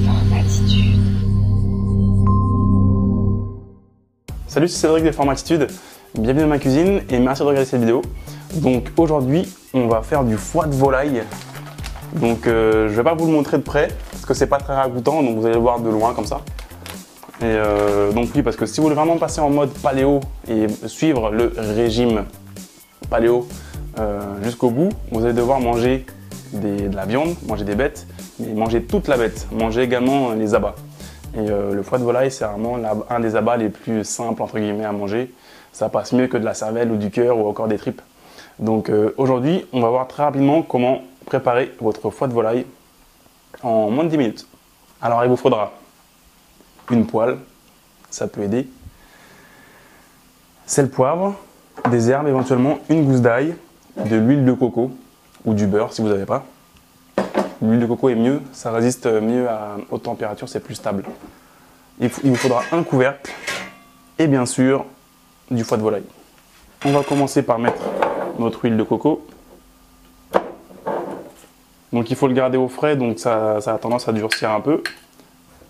Formatitude. Salut, c'est Cédric de Formatitude. Bienvenue dans ma cuisine et merci de regarder cette vidéo. Donc aujourd'hui, on va faire du foie de volaille. Donc je vais pas vous le montrer de près parce que c'est pas très ragoûtant, donc vous allez le voir de loin comme ça. Et donc oui, parce que si vous voulez vraiment passer en mode paléo et suivre le régime paléo jusqu'au bout, vous allez devoir manger de la viande, manger des bêtes, mais manger toute la bête, manger également les abats. Et le foie de volaille, c'est vraiment un des abats les plus simples entre guillemets à manger. Ça passe mieux que de la cervelle ou du cœur ou encore des tripes. Donc aujourd'hui, on va voir très rapidement comment préparer votre foie de volaille en moins de 10 minutes. Alors il vous faudra une poêle, ça peut aider, sel, poivre, des herbes éventuellement, une gousse d'ail, de l'huile de coco ou du beurre si vous n'avez pas. L'huile de coco est mieux, ça résiste mieux à haute température, c'est plus stable. Il vous faudra un couvercle et bien sûr du foie de volaille. On va commencer par mettre notre huile de coco. Donc il faut le garder au frais, donc ça a tendance à durcir un peu.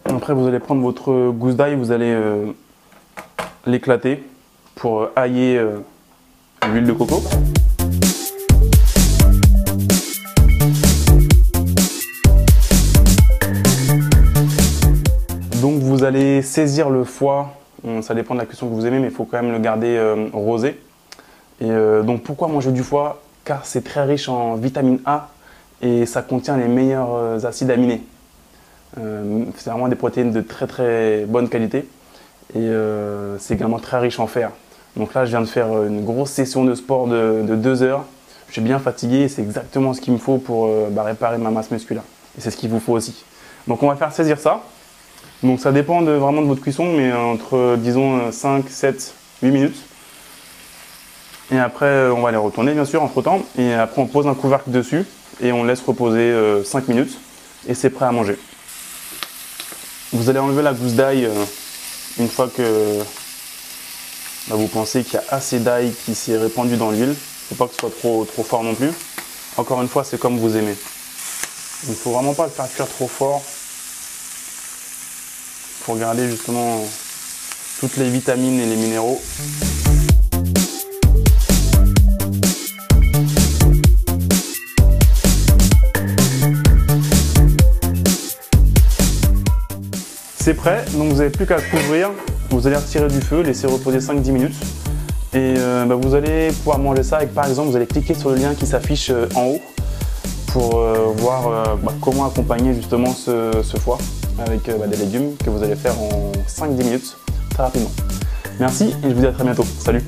Après vous allez prendre votre gousse d'ail, vous allez l'éclater pour ailler l'huile de coco. Donc vous allez saisir le foie, ça dépend de la cuisson que vous aimez, mais il faut quand même le garder rosé. Et donc pourquoi manger du foie? Car c'est très riche en vitamine A et ça contient les meilleurs acides aminés. C'est vraiment des protéines de très très bonne qualité et c'est également très riche en fer. Donc là je viens de faire une grosse session de sport de 2 heures. Je suis bien fatigué et c'est exactement ce qu'il me faut pour réparer ma masse musculaire. Et c'est ce qu'il vous faut aussi. Donc on va faire saisir ça. Donc ça dépend vraiment de votre cuisson, mais entre disons 5, 7, 8 minutes. Et après on va les retourner bien sûr entre temps. Et après on pose un couvercle dessus et on laisse reposer 5 minutes. Et c'est prêt à manger. Vous allez enlever la gousse d'ail une fois que vous pensez qu'il y a assez d'ail qui s'est répandu dans l'huile. Il ne faut pas que ce soit trop fort non plus. Encore une fois, c'est comme vous aimez. Il ne faut vraiment pas le faire cuire trop fort pour garder justement toutes les vitamines et les minéraux. C'est prêt, donc vous n'avez plus qu'à couvrir, vous allez retirer du feu, laisser reposer 5-10 minutes et vous allez pouvoir manger ça avec, par exemple, vous allez cliquer sur le lien qui s'affiche en haut pour voir comment accompagner justement ce foie avec des légumes que vous allez faire en 5-10 minutes très rapidement. Merci et je vous dis à très bientôt. Salut!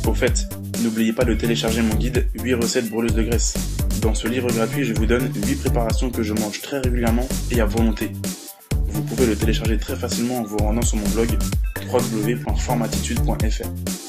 Au fait, n'oubliez pas de télécharger mon guide 8 recettes brûleuses de graisse. Dans ce livre gratuit, je vous donne 8 préparations que je mange très régulièrement et à volonté. Vous pouvez le télécharger très facilement en vous rendant sur mon blog www.formatitude.fr.